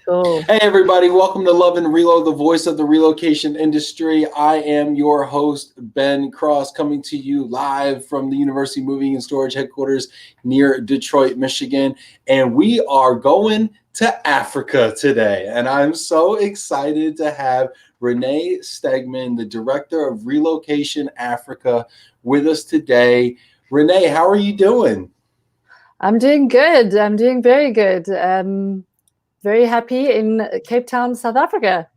Cool. Hey everybody, welcome to Love and Relo, the voice of the relocation industry. I am your host, Ben Cross, coming to you live from the University Moving and Storage headquarters near Detroit, Michigan. And we are going to Africa today. And I'm so excited to have René Stegmann, the director of Relocation Africa, with us today. René, how are you doing? I'm doing good. I'm doing very good. Very happy in Cape Town, South Africa.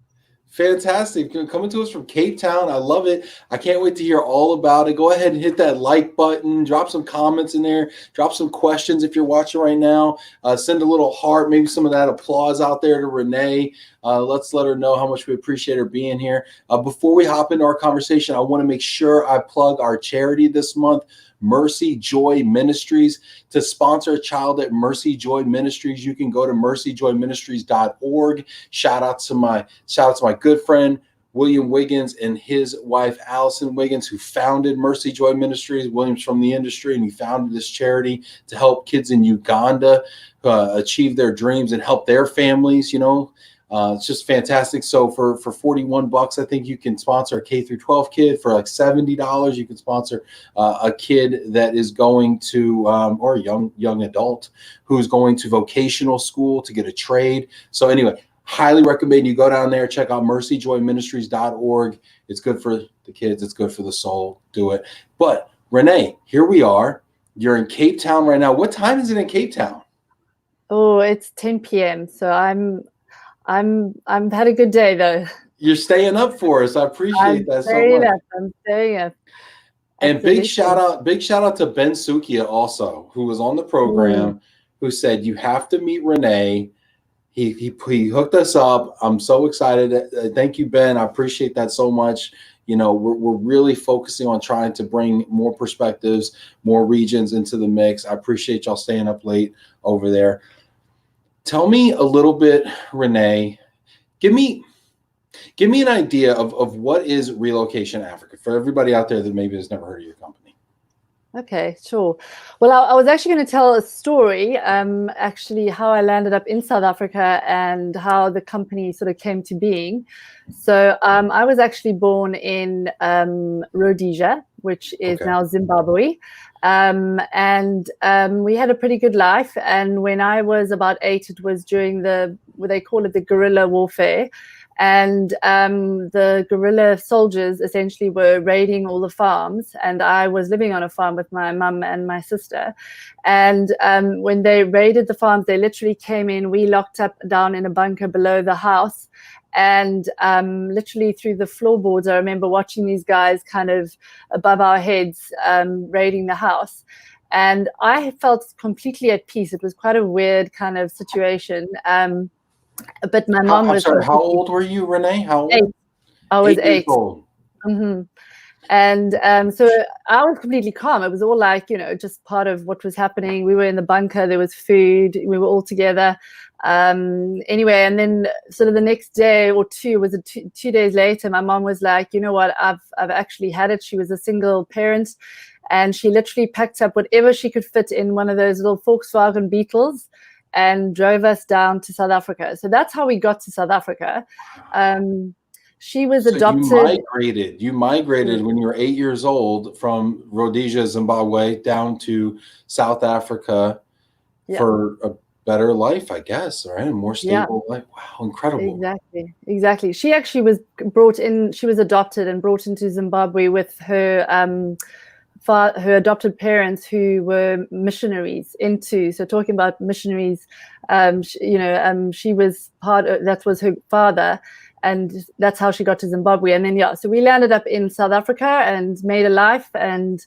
Fantastic. Coming to us from Cape Town. I love it. I can't wait to hear all about it. Go ahead and hit that like button. Drop some comments in there. Drop some questions if you're watching right now. Send a little heart, maybe some of that applause out there to René. Let's let her know how much we appreciate her being here. Before we hop into our conversation, I want to make sure I plug our charity this month, Mercy Joy Ministries. To sponsor a child at Mercy Joy Ministries, you can go to mercyjoyministries.org. Shout out to my good friend William Wiggins and his wife Allison Wiggins, who founded Mercy Joy Ministries. William's from the industry, and he founded this charity to help kids in Uganda achieve their dreams and help their families. It's just fantastic. So for $41, I think you can sponsor a K through 12 kid. For like $70, you can sponsor a kid that is going to, or a young adult who's going to vocational school to get a trade. So anyway, highly recommend you go down there, check out mercyjoyministries.org. It's good for the kids. It's good for the soul. Do it. But René, here we are. You're in Cape Town right now. What time is it in Cape Town? Oh, it's 10 p.m. So I'm had a good day though. You're staying up for us. I appreciate that so much. I'm staying up. And big shout out to Ben Sukia also, who was on the program, who said you have to meet René. He hooked us up. I'm so excited. Thank you, Ben. I appreciate that so much. We're really focusing on trying to bring more perspectives, more regions into the mix. I appreciate y'all staying up late over there. Tell me a little bit, René. Give me an idea of what is Relocation Africa for everybody out there that maybe has never heard of your company. Okay, sure. Well, I was actually going to tell a story, actually how I landed up in South Africa and how the company sort of came to being. So I was actually born in Rhodesia, which is now Zimbabwe. And we had a pretty good life. And when I was about 8, it was during what they call it the guerrilla warfare. And the guerrilla soldiers essentially were raiding all the farms. And I was living on a farm with my mum and my sister. And when they raided the farms, they literally came in. We locked up down in a bunker below the house. And literally through the floorboards, I remember watching these guys kind of above our heads raiding the house. And I felt completely at peace. It was quite a weird kind of situation. But my mom was... I'm sorry, how old were you, René? How old? 8. I was 8. 8 years old. Mm-hmm. And so I was completely calm. It was all like, just part of what was happening. We were in the bunker. There was food. We were all together. Anyway, and then sort of the next day or two, was it 2 days later, my mom was like, you know what, I've actually had it. She was a single parent, and she literally packed up whatever she could fit in one of those little Volkswagen Beetles and drove us down to South Africa. So that's how we got to South Africa. She was adopted. You migrated when you were 8 years old from Rhodesia, Zimbabwe, down to South Africa for a better life, I guess, right? A more stable life. Wow, incredible. Exactly. She actually was brought in. She was adopted and brought into Zimbabwe with her her adopted parents, who were missionaries so talking about missionaries, she was that was her father, and that's how she got to Zimbabwe. And then so we landed up in South Africa and made a life and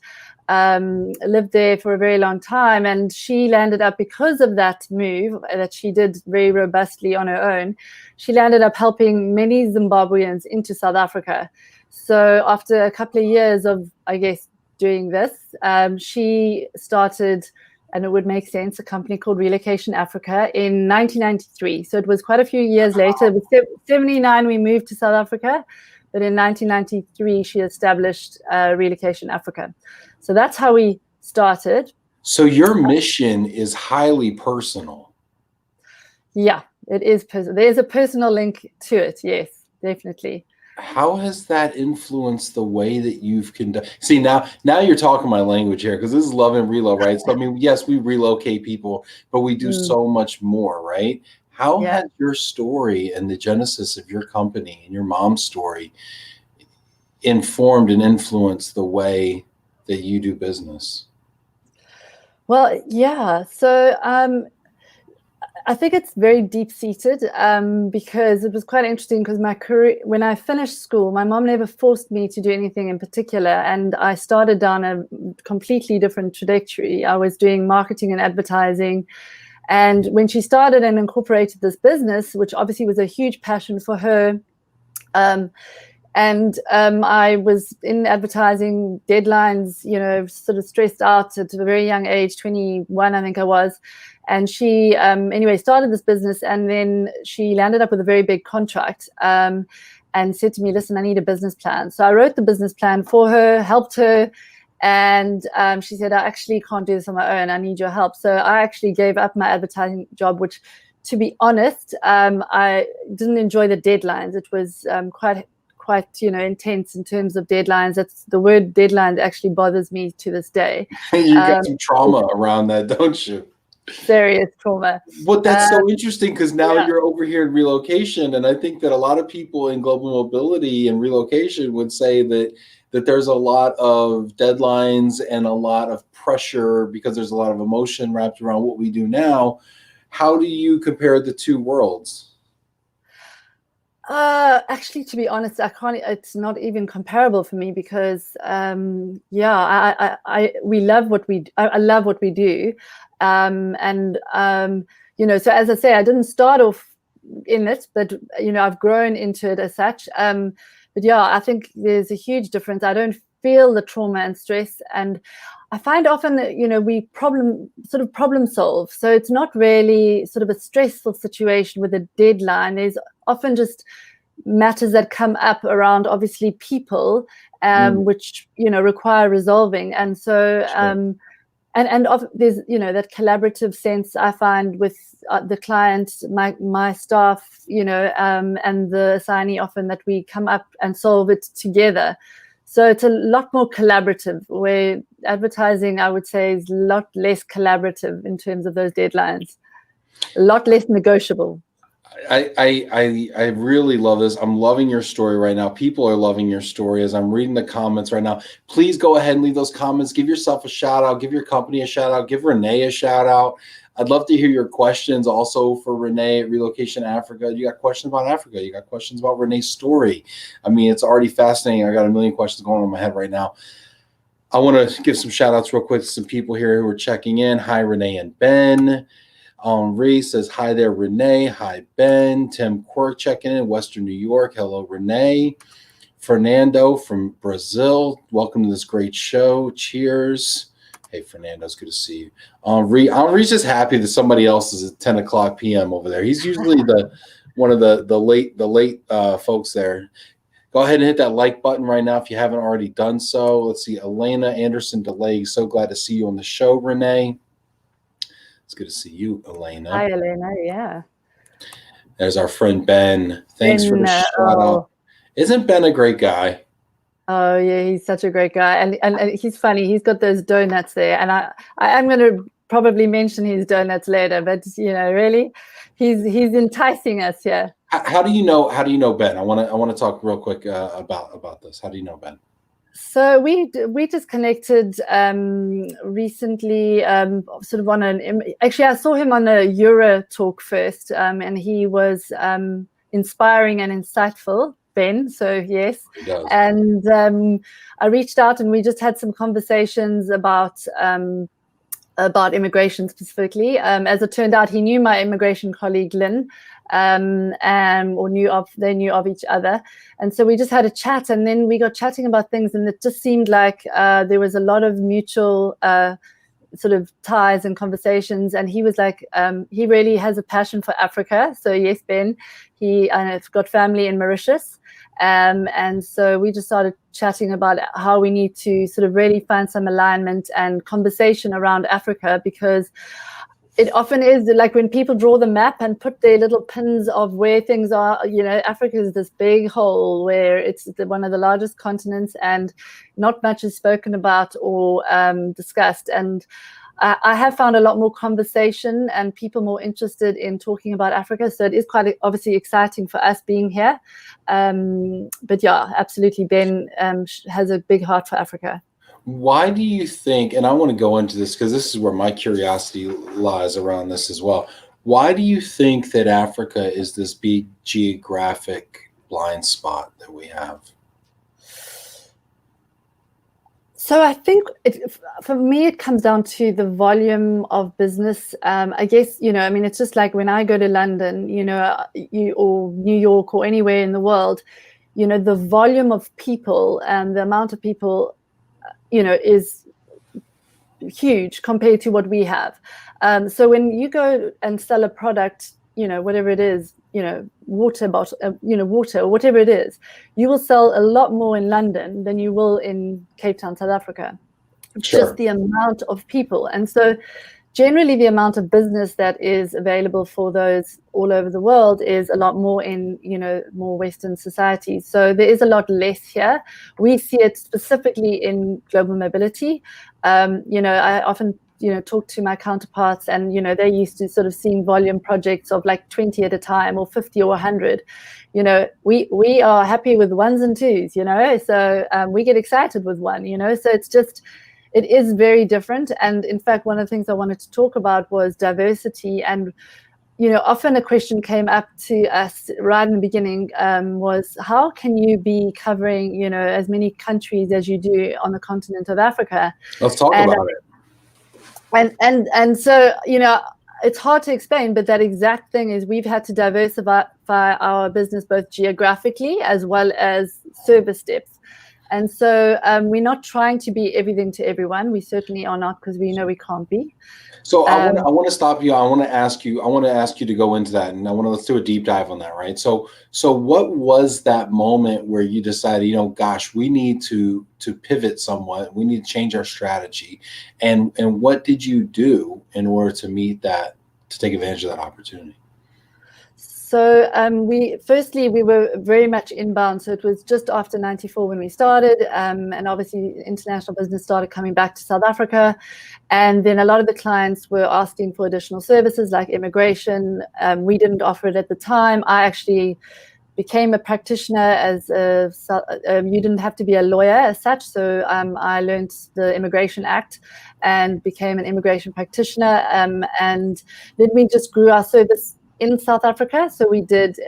lived there for a very long time. And she landed up, because of that move that she did very robustly on her own, she landed up helping many Zimbabweans into South Africa. So after a couple of years of, I guess, doing this, she started, and it would make sense, a company called Relocation Africa in 1993. So it was quite a few years later. It was 79 we moved to South Africa, but in 1993 she established Relocation Africa. So that's how we started. So your mission is highly personal. Yeah, it is. There's a personal link to it. Yes, definitely. How has that influenced the way that you've conducted? See, now you're talking my language here, because this is Love and Relo, right? So I mean, yes, we relocate people, but we do so much more, right? How has your story and the genesis of your company and your mom's story informed and influenced the way that you do business? Well, yeah. So I think it's very deep-seated, because it was quite interesting, because my career, when I finished school, my mom never forced me to do anything in particular, and I started down a completely different trajectory. I was doing marketing and advertising, and when she started and incorporated this business, which obviously was a huge passion for her, I was in advertising, deadlines, sort of stressed out at a very young age, 21, I think I was. And she, anyway, started this business, and then she landed up with a very big contract, and said to me, listen, I need a business plan. So I wrote the business plan for her, helped her. And she said, I actually can't do this on my own. I need your help. So I actually gave up my advertising job, which, to be honest, I didn't enjoy the deadlines. It was quite intense in terms of deadlines. That's the word deadline actually bothers me to this day. You got some trauma around that, don't you? Serious trauma. But that's so interesting, because now you're over here in relocation, and I think that a lot of people in global mobility and relocation would say that there's a lot of deadlines and a lot of pressure, because there's a lot of emotion wrapped around what we do now. How do you compare the two worlds? Actually, to be honest, I can't. It's not even comparable for me, because we love what we. I love what we do, so as I say, I didn't start off in it, but I've grown into it as such. But yeah, I think there's a huge difference. I don't feel the trauma and stress, and I find often that we problem solve. So it's not really sort of a stressful situation with a deadline. There's often just matters that come up around, obviously, people, which require resolving. And so there's that collaborative sense I find with the client, my staff, and the assignee, often, that we come up and solve it together. So it's a lot more collaborative, where advertising, I would say, is a lot less collaborative in terms of those deadlines, a lot less negotiable. I really love this. I'm loving your story right now. People are loving your story as I'm reading the comments right now. Please go ahead and leave those comments. Give yourself a shout out. Give your company a shout out. Give René a shout out. I'd love to hear your questions also for René at Relocation Africa. You got questions about Africa. You got questions about René's story. I mean, it's already fascinating. I got a million questions going on in my head right now. I want to give some shout outs real quick to some people here who are checking in. Hi, René and Ben. Ree says, hi there, René. Hi, Ben. Tim Quirk checking in, Western New York. Hello, René. Fernando from Brazil. Welcome to this great show. Cheers. Hey, Fernando, it's good to see you. Henri's just happy that somebody else is at 10 o'clock p.m. over there. He's usually one of the late folks there. Go ahead and hit that like button right now if you haven't already done so. Let's see, Elena Anderson DeLay. So glad to see you on the show, René. It's good to see you, Elena. Hi, Elena. Yeah. There's our friend Ben. Thanks for the shout out. Isn't Ben a great guy? Oh yeah, he's such a great guy, and he's funny. He's got those donuts there, and I am going to probably mention his donuts later. But really, he's enticing us here. How do you know Ben? I want to talk real quick about this. How do you know Ben? So we just connected recently, sort of on actually I saw him on a Euro talk first, and he was inspiring and insightful, Ben. So yes, and I reached out and we just had some conversations about immigration specifically. As it turned out, he knew my immigration colleague Lynn, they knew of each other, and so we just had a chat, and then we got chatting about things, and it just seemed like there was a lot of mutual sort of ties and conversations. And he was like, he really has a passion for Africa. So yes, Ben, I've got family in Mauritius. And so we just started chatting about how we need to sort of really find some alignment and conversation around Africa, because It often is, like when people draw the map and put their little pins of where things are. You know, Africa is this big hole where it's one of the largest continents, and not much is spoken about or discussed. And I have found a lot more conversation and people more interested in talking about Africa. So it is quite obviously exciting for us being here. But yeah, absolutely, Ben has a big heart for Africa. Why do you think, and I want to go into this because this is where my curiosity lies around this as well. Why do you think that Africa is this big geographic blind spot that we have? So I think for me, it comes down to the volume of business. I guess, you know, I mean, it's just like when I go to London, you know, or New York or anywhere in the world, you know, the volume of people and the amount of people, you know, is huge compared to what we have. So when you go and sell a product, you know, whatever it is, you know, water bottle, you know, water or whatever it is, you will sell a lot more in London than you will in Cape Town, South Africa. Sure. Just the amount of people. And so generally the amount of business that is available for those all over the world is a lot more in, you know, more Western societies. So there is a lot less here. We see it specifically in global mobility. You know, I often, you know, talk to my counterparts, and, you know, they're used to sort of seeing volume projects of like 20 at a time or 50 or 100. You know, we are happy with ones and twos, you know, so we get excited with one, you know, so it's just, it is very different. And in fact, one of the things I wanted to talk about was diversity. And, you know, often a question came up to us right in the beginning was, how can you be covering, you know, as many countries as you do on the continent of Africa? Let's talk about it. And so, you know, it's hard to explain, but that exact thing is we've had to diversify our business both geographically as well as service depth. And so we're not trying to be everything to everyone. We certainly are not, because we know we can't be. So I want to stop you. I want to ask you to go into that, and let's do a deep dive on that, right? So what was that moment where you decided, you know, gosh, we need to pivot somewhat. We need to change our strategy. And what did you do in order to meet that, to take advantage of that opportunity? So we were very much inbound. So it was just after 94 when we started. And obviously international business started coming back to South Africa. And then a lot of the clients were asking for additional services like immigration. We didn't offer it at the time. I actually became a practitioner as you didn't have to be a lawyer as such. So I learned the Immigration Act and became an immigration practitioner. And then we just grew our service in South Africa. So we did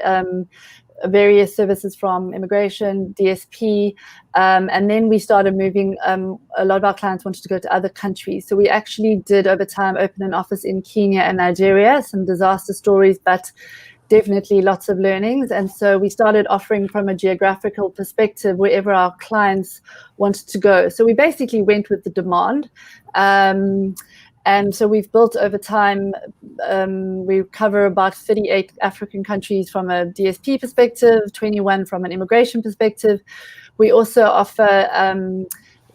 various services from immigration, DSP, and then we started moving. A lot of our clients wanted to go to other countries. So we actually did over time open an office in Kenya and Nigeria, some disaster stories, but definitely lots of learnings. And so we started offering from a geographical perspective wherever our clients wanted to go. So we basically went with the demand. And so we've built over time, we cover about 38 African countries from a DSP perspective, 21 from an immigration perspective. We also offer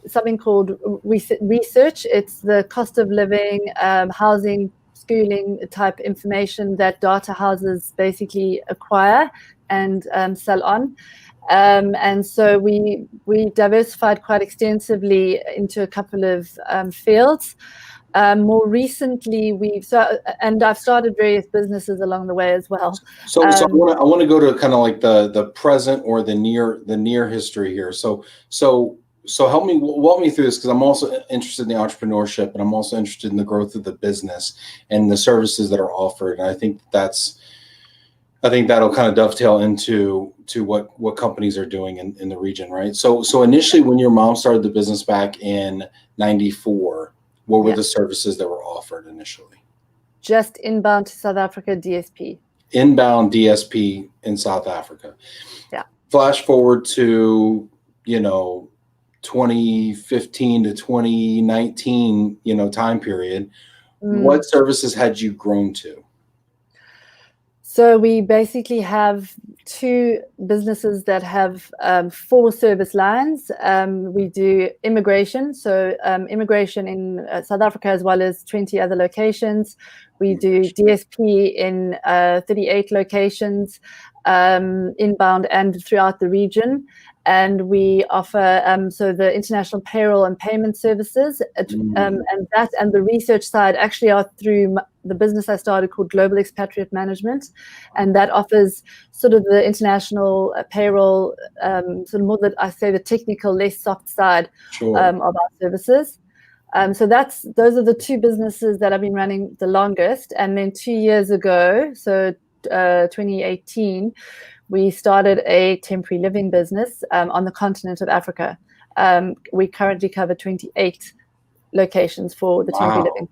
something called research. It's the cost of living, housing, schooling type information that data houses basically acquire and sell on. And so we diversified quite extensively into a couple of fields. More recently, I've started various businesses along the way as well. So I want to go to kind of like the present or the near history here. So walk me through this, because I'm also interested in the entrepreneurship, and I'm also interested in the growth of the business and the services that are offered. And I think that'll kind of dovetail into what companies are doing in the region, right? So initially, when your mom started the business back in '94. What were the services that were offered initially? Just inbound to South Africa, DSP. Inbound DSP in South Africa. Yeah. Flash forward to, 2015 to 2019, time period. What services had you grown to? So we basically have two businesses that have 4 service lines. We do immigration, so immigration in South Africa as well as 20 other locations. We do DSP in 38 locations, inbound and throughout the region. And we offer so the international payroll and payment services, and that and the research side actually are through the business I started called Global Expatriate Management, and that offers sort of the international payroll, sort of more that I say the technical, less soft side of our services. So those are the 2 businesses that I've been running the longest. And then 2 years ago, so 2018. We started a temporary living business on the continent of Africa. We currently cover 28 locations for the temporary living.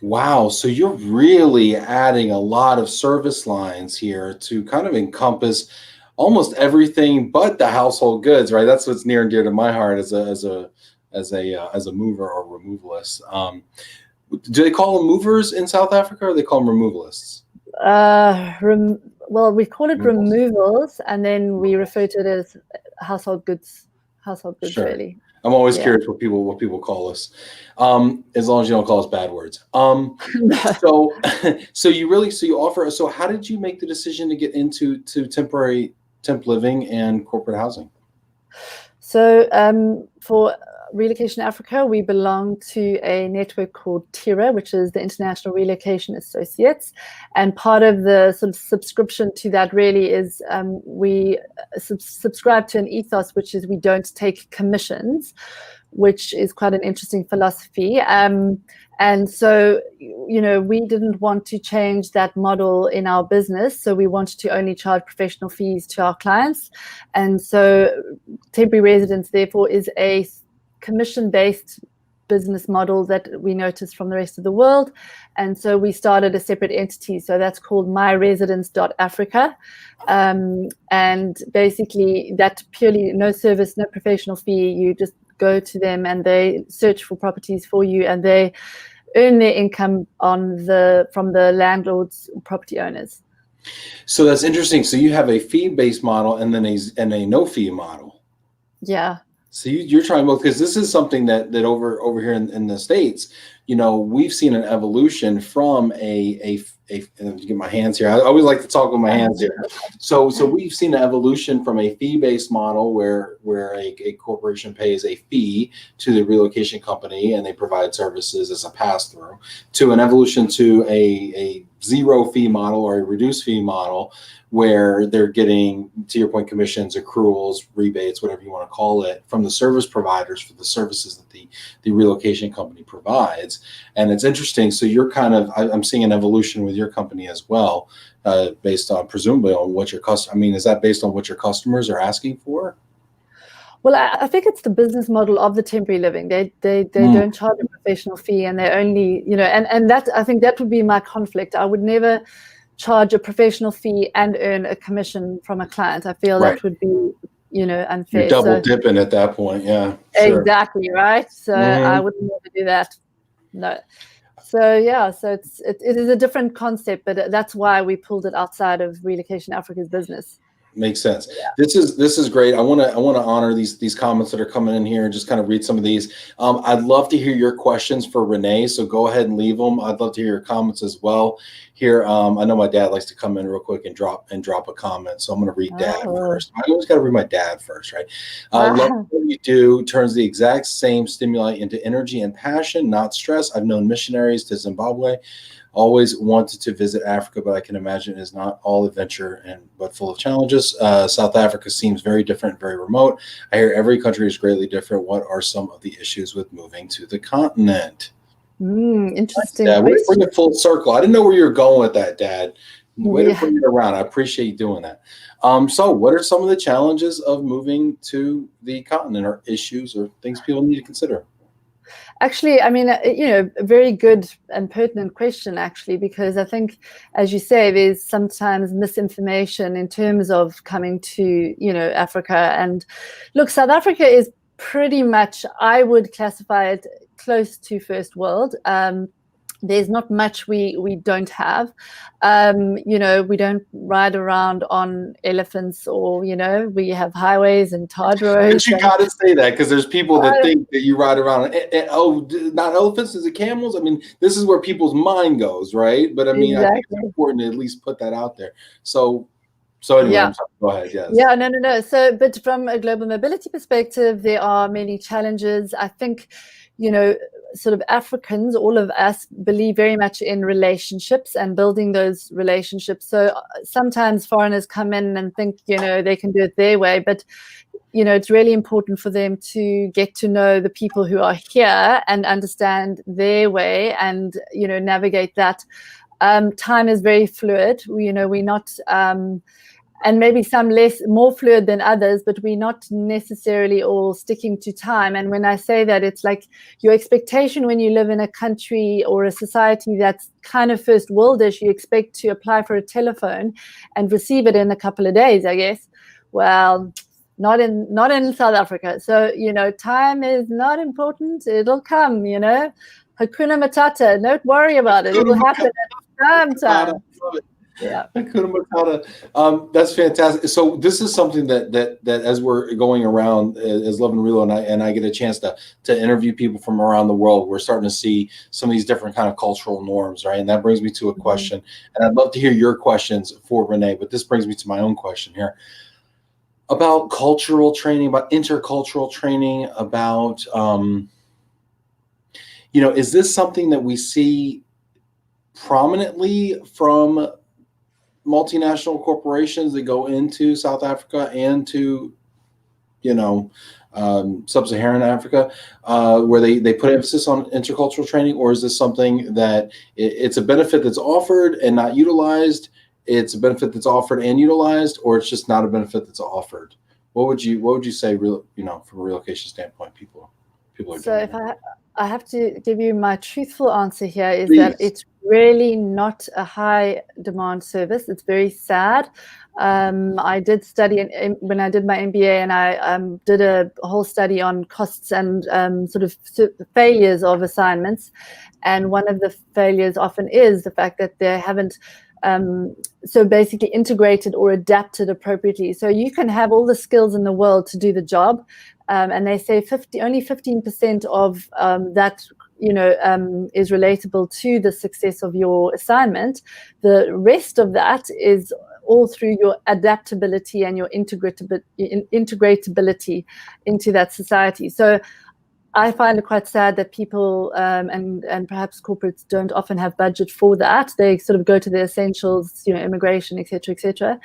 Wow. So you're really adding a lot of service lines here to kind of encompass almost everything but the household goods, right? That's what's near and dear to my heart as a mover or removalist. Do they call them movers in South Africa, or they call them removalists? Well, we call it removals, and then we refer to it as household goods. Sure. Really. I'm always curious what people call us, as long as you don't call us bad words. So you offer. So how did you make the decision to get into temp living and corporate housing? So for Relocation Africa, we belong to a network called TIRA, which is the International Relocation Associates. And part of the sort of subscription to that really is we subscribe to an ethos, which is we don't take commissions, which is quite an interesting philosophy. And so, we didn't want to change that model in our business. So we wanted to only charge professional fees to our clients. And so temporary residence, therefore, is a commission-based business model that we noticed from the rest of the world. And so we started a separate entity. So that's called myresidence.africa. And basically that purely no service, no professional fee. You just go to them and they search for properties for you, and they earn their income from the landlords, property owners. So that's interesting. So you have a fee-based model and then a no-fee model. Yeah. So you're trying both, because this is something that over here in the States, we've seen an evolution from get my hands here. I always like to talk with my hands here. So we've seen an evolution from a fee-based model where a corporation pays a fee to the relocation company and they provide services as a pass-through, to an evolution to a zero fee model or a reduced fee model, where they're getting, to your point, commissions, accruals, rebates, whatever you want to call it, from the service providers for the services that the relocation company provides. And it's interesting. So you're I'm seeing an evolution with your company as well, based on, presumably, on what your is that based on what your customers are asking for? Well, I think it's the business model of the temporary living. They don't charge a professional fee, and they only, and that, I think that would be my conflict. I would never charge a professional fee and earn a commission from a client. I feel that would be, unfair. You're double dipping at that point. Yeah, sure. Exactly, right? So I wouldn't want to do that. No. So it is a different concept, but that's why we pulled it outside of Relocation Africa's business. Makes sense. Yeah. This is great. I want to honor these comments that are coming in here and just kind of read some of these. I'd love to hear your questions for René, so go ahead and leave them. I'd love to hear your comments as well here. I know my dad likes to come in real quick and drop a comment, so I'm going to read Dad first. I always got to read my dad first, right? Love what you do. Turns the exact same stimuli into energy and passion, not stress. I've known missionaries to Zimbabwe. Always wanted to visit Africa, but I can imagine it is not all adventure but full of challenges. South Africa seems very different, very remote. I hear every country is greatly different. What are some of the issues with moving to the continent? Interesting. Dad, way to bring it full circle. I didn't know where you were going with that, Dad. Way to bring it around. I appreciate you doing that. So what are some of the challenges of moving to the continent, or issues or things people need to consider? Actually, a very good and pertinent question, actually, because I think, as you say, there's sometimes misinformation in terms of coming to, Africa. And look, South Africa is pretty much, I would classify it close to first world. there's not much we don't have. You know, we don't ride around on elephants, or, you know, we have highways and tarred roads. But you got to say that, because there's people that think that you ride around. Oh, not elephants, is it camels? I mean, this is where people's mind goes, right? But I mean, I think it's important to at least put that out there. So anyway, yeah. I'm sorry, go ahead. Yes. Yeah, no. So, but from a global mobility perspective, there are many challenges. I think, you know, sort of Africans, all of us, believe very much in relationships and building those relationships. So sometimes foreigners come in and think, you know, they can do it their way, but, you know, it's really important for them to get to know the people who are here and understand their way and, you know, navigate that. Time is very fluid. You know, we're not, and maybe some more fluid than others, but we're not necessarily all sticking to time. And when I say that, it's like your expectation when you live in a country or a society that's kind of first worldish, you expect to apply for a telephone and receive it in a couple of days, I guess. Well, not in South Africa. So, you know, time is not important. It'll come, you know. Hakuna Matata. Don't worry about it. It will happen at time. Yeah, that's fantastic. So this is something that as we're going around as Love and Relo, and I get a chance to interview people from around the world, we're starting to see some of these different kind of cultural norms, right? And that brings me to a question, and I'd love to hear your questions for René, but this brings me to my own question here about cultural training, about intercultural training, about you know, is this something that we see prominently from multinational corporations that go into South Africa and to, you know, sub-Saharan Africa, where they put emphasis on intercultural training? Or is this something that it's a benefit that's offered and not utilized? It's a benefit that's offered and utilized, or it's just not a benefit that's offered? What would you say, you know, from a relocation standpoint, people are so doing? If I have to give you my truthful answer here, is Please. that it's really not a high demand service. It's very sad. I did study when I did my MBA, and I did a whole study on costs and sort of failures of assignments. And one of the failures often is the fact that they haven't so basically integrated or adapted appropriately. So you can have all the skills in the world to do the job, and they say only 15% of that, you know, is relatable to the success of your assignment. The rest of that is all through your adaptability and your integratability into that society. So I find it quite sad that people and perhaps corporates don't often have budget for that. They sort of go to the essentials, you know, immigration, et cetera,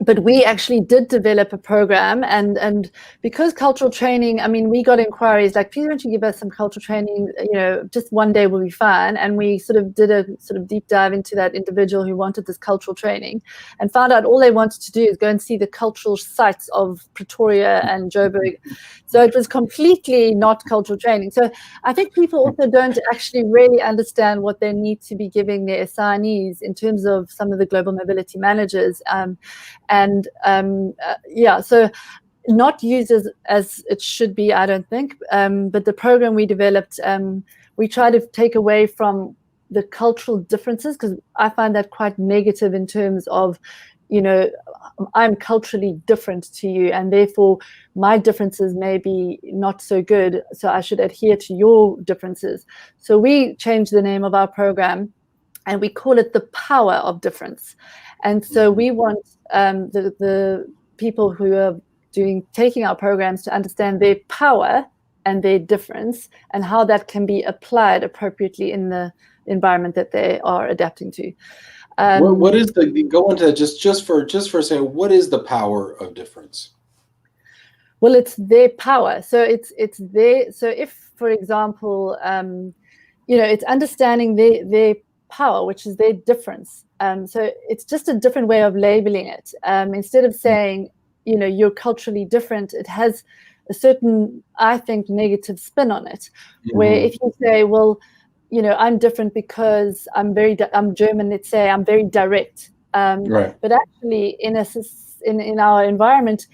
but we actually did develop a program, and because cultural training, I mean, we got inquiries like, please don't you give us some cultural training, you know, just one day will be fine. And we sort of did a sort of deep dive into that individual who wanted this cultural training, and found out all they wanted to do is go and see the cultural sites of Pretoria and Joburg. So it was completely not cultural training. So I think people also don't actually really understand what they need to be giving their assignees in terms of some of the global mobility managers. So not used as it should be, I don't think. But the program we developed, we try to take away from the cultural differences, because I find that quite negative in terms of, you know, I'm culturally different to you, and therefore my differences may be not so good, so I should adhere to your differences. So we changed the name of our program, and we call it the power of difference. And so we want the people who are taking our programs to understand their power and their difference, and how that can be applied appropriately in the environment that they are adapting to. What is go into just for a second, what is the power of difference? Well, it's their power. So it's their, so if, for example, you know, it's understanding their power, which is their difference. So it's just a different way of labeling it. Instead of saying, you know, you're culturally different, it has a certain, I think, negative spin on it. Where if you say, well, you know, I'm different because I'm German, let's say, I'm very direct. Right. But actually, in our environment,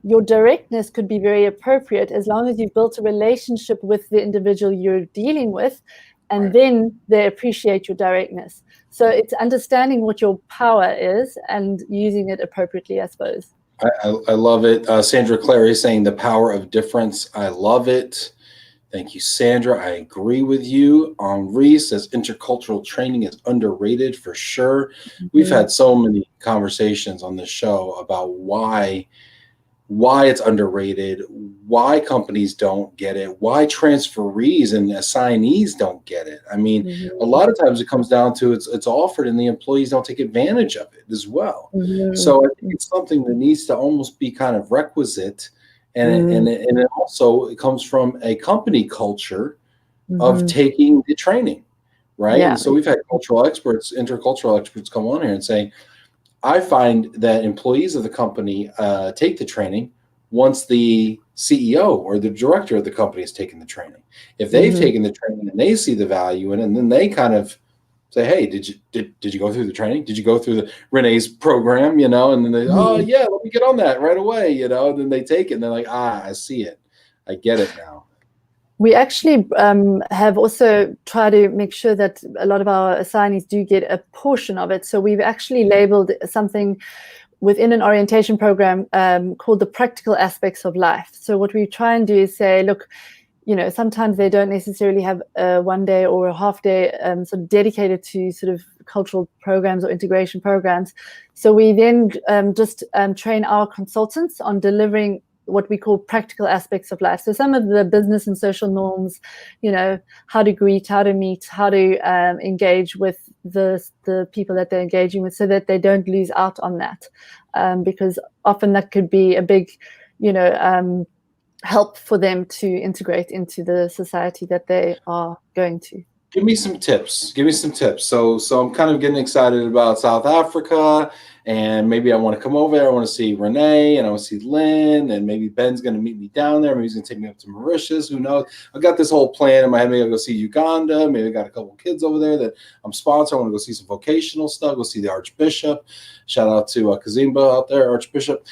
your directness could be very appropriate as long as you've built a relationship with the individual you're dealing with, and then they appreciate your directness. So it's understanding what your power is and using it appropriately, I suppose. I love it. Sandra Clary is saying the power of difference. I love it. Thank you, Sandra. I agree with you. Henri says intercultural training is underrated for sure. We've had so many conversations on this show about why it's underrated, why companies don't get it, why transferees and assignees don't get it. I mean, a lot of times it comes down to it's offered and the employees don't take advantage of it as well. So I think it's something that needs to almost be kind of requisite. And it also comes from a company culture of taking the training, right? Yeah. And so we've had cultural experts, intercultural experts come on here and say, I find that employees of the company take the training once the CEO or the director of the company has taken the training. If they've taken the training and they see the value in it, and then they kind of say, hey, did you go through the training? Did you go through the René's program? You know, and then they, oh yeah, let me get on that right away. You know, and then they take it and they're like, I see it. I get it now. We actually have also tried to make sure that a lot of our assignees do get a portion of it. So we've actually labeled something within an orientation program called the practical aspects of life. So what we try and do is say, look, you know, sometimes they don't necessarily have a 1 day or a half day sort of dedicated to sort of cultural programs or integration programs. So we then just train our consultants on delivering what we call practical aspects of life. So some of the business and social norms, you know, how to greet, how to meet, how to engage with the people that they're engaging with, so that they don't lose out on that. Because often that could be a big, you know, help for them to integrate into the society that they are going to. Give me some tips. Give me some tips. So I'm kind of getting excited about South Africa, and maybe I want to come over there. I want to see René, and I want to see Lynn, and maybe Ben's going to meet me down there. Maybe he's going to take me up to Mauritius. Who knows? I've got this whole plan in my head. Maybe I'll go see Uganda. Maybe I got a couple of kids over there that I'm sponsoring. I want to go see some vocational stuff. Go see the Archbishop. Shout out to Kazimba out there, Archbishop.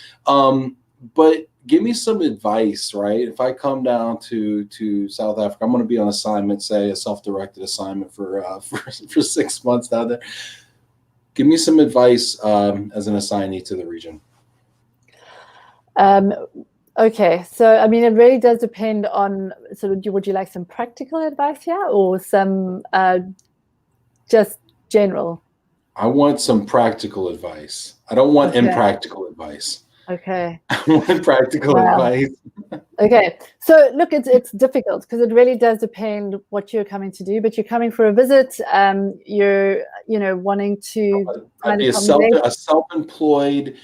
But give me some advice, right? If I come down to South Africa, I'm going to be on assignment, say a self-directed assignment for 6 months down there. Give me some advice as an assignee to the region. Okay, so I mean, it really does depend on sort of, would you like some practical advice here or some just general? I want some practical advice. I don't want impractical advice. Okay. I want practical advice. Okay, so look, it's difficult because it really does depend what you're coming to do. But you're coming for a visit. You're wanting to I'd be a self-employed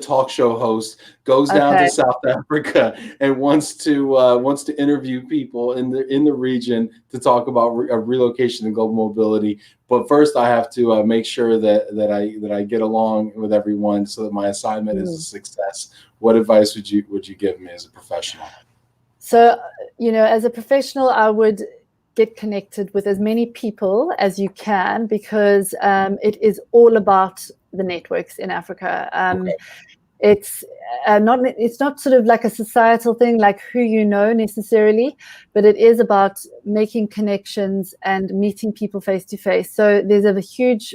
talk show host, goes down to South Africa and wants to interview people in the region to talk about relocation and global mobility. But first, I have to make sure that I get along with everyone so that my assignment is a success. What advice would you give me as a professional? So, as a professional, I would get connected with as many people as you can, because it is all about the networks in Africa. It's not sort of like a societal thing, like who you know necessarily, but it is about making connections and meeting people face to face. So there's a huge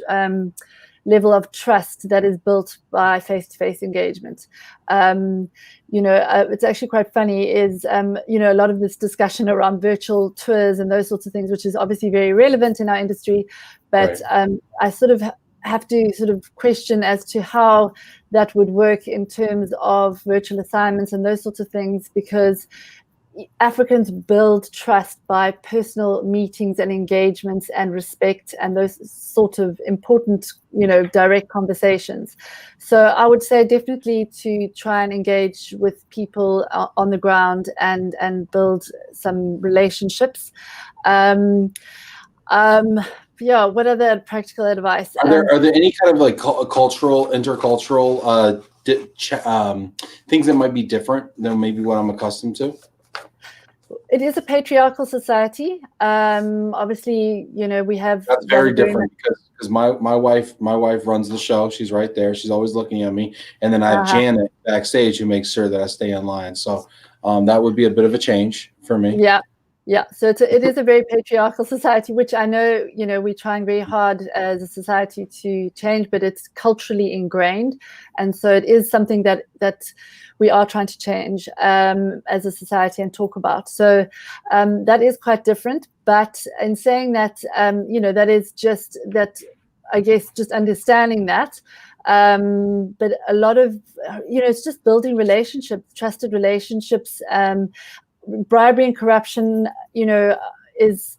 level of trust that is built by face-to-face engagement. It's actually quite funny is, a lot of this discussion around virtual tours and those sorts of things, which is obviously very relevant in our industry, but I sort of have to sort of question as to how that would work in terms of virtual assignments and those sorts of things, because Africans build trust by personal meetings and engagements and respect and those sort of important, direct conversations. So I would say definitely to try and engage with people on the ground and build some relationships. What other practical advice? Are there any kind of like cultural, intercultural things that might be different than maybe what I'm accustomed to? It is a patriarchal society. Obviously, we have. That's very different because my wife runs the show. She's right there. She's always looking at me, and then I have Janet backstage who makes sure that I stay in line. So that would be a bit of a change for me. Yeah. Yeah, so it is a very patriarchal society, which I know, we're trying very hard as a society to change, but it's culturally ingrained. And so it is something that we are trying to change as a society and talk about. So that is quite different. But in saying that, that is just that, I guess, just understanding that. But a lot of, it's just building relationships, trusted relationships. Bribery and corruption, is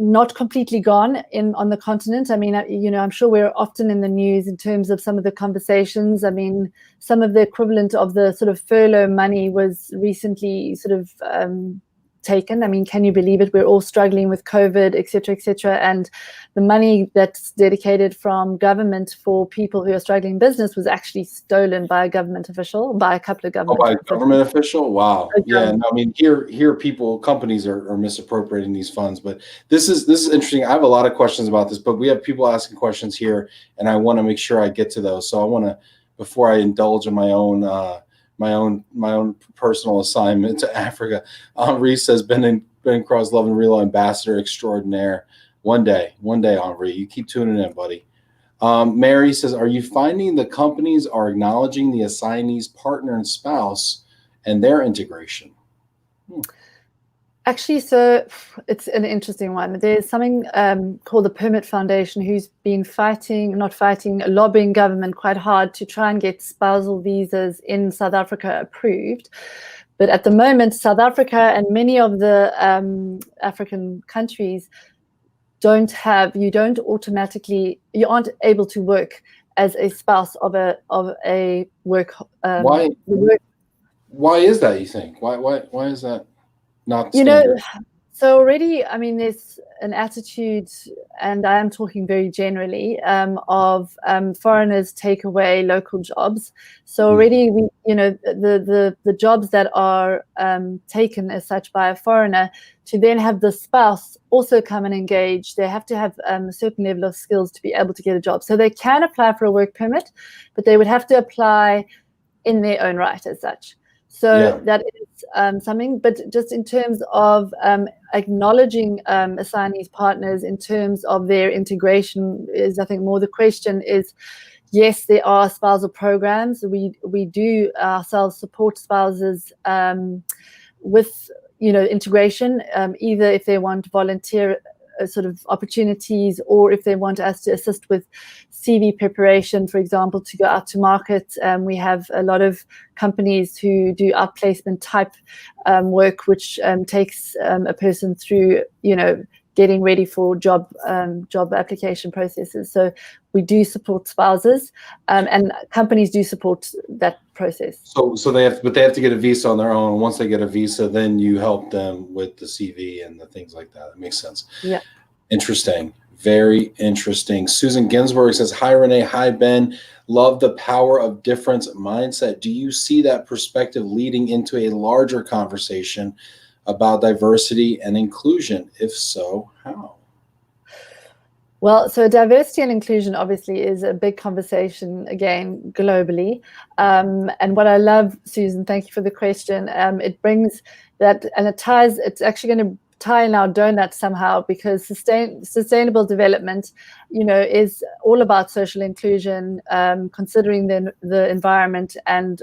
not completely gone on the continent. I mean, I'm sure we're often in the news in terms of some of the conversations. I mean, some of the equivalent of the sort of furlough money was recently sort of taken. I mean, can you believe it? We're all struggling with COVID, et cetera, and the money that's dedicated from government for people who are struggling in business was actually stolen by a government official, by a couple of government officials. Government official? Wow. Yeah, no, I mean, here companies are misappropriating these funds, but this is interesting. I have a lot of questions about this, but we have people asking questions here, and I want to make sure I get to those. So I want to, before I indulge in my own personal assignment to Africa. Henri says, Ben Cross, Love and Relo ambassador extraordinaire. One day, Henri, you keep tuning in, buddy. Mary says, are you finding the companies are acknowledging the assignee's partner and spouse and their integration? Actually, so it's an interesting one. There's something called the Permit Foundation, who's been lobbying government quite hard to try and get spousal visas in South Africa approved. But at the moment, South Africa and many of the African countries you aren't able to work as a spouse of a work. Why is that, you think? Why is that? Not so already, I mean, there's an attitude, and I am talking very generally, of foreigners take away local jobs. So already, the jobs that are taken as such by a foreigner, to then have the spouse also come and engage, they have to have a certain level of skills to be able to get a job. So they can apply for a work permit, but they would have to apply in their own right as such. So that is something, but just in terms of acknowledging assignees partners in terms of their integration is, I think, more the question is, yes, there are spousal programs. We do ourselves support spouses with, integration, either if they want volunteer sort of opportunities, or if they want us to assist with CV preparation, for example, to go out to market. We have a lot of companies who do outplacement type work, which takes a person through, getting ready for job application processes. So we do support spouses, and companies do support that process. So they have to get a visa on their own. Once they get a visa, then you help them with the CV and the things like that. That makes sense. Yeah. Interesting. Very interesting. Susan Ginsburg says, hi, René. Hi, Ben. Love the power of difference mindset. Do you see that perspective leading into a larger conversation about diversity and inclusion? If so, how? Well, so diversity and inclusion obviously is a big conversation, again, globally. And what I love, Susan, thank you for the question. It brings that, and it's actually going to tie in our donut somehow, because sustainable development, is all about social inclusion, considering the environment, and,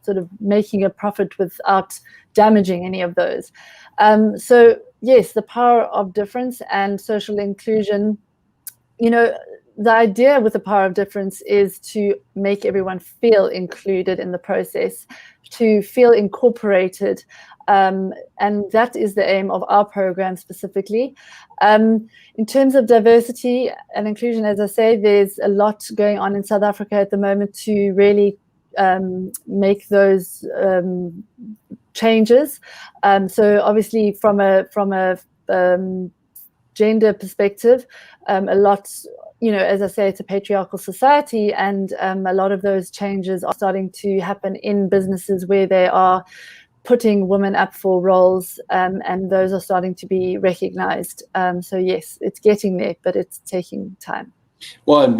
sort of making a profit without damaging any of those. So yes, the power of difference and social inclusion, the idea with the power of difference is to make everyone feel included in the process, to feel incorporated. And that is the aim of our program specifically. In terms of diversity and inclusion, as I say, there's a lot going on in South Africa at the moment to really make those changes. So obviously from a gender perspective, a lot, as I say, it's a patriarchal society, and a lot of those changes are starting to happen in businesses where they are putting women up for roles, and those are starting to be recognized. So yes, it's getting there, but it's taking time. Well, and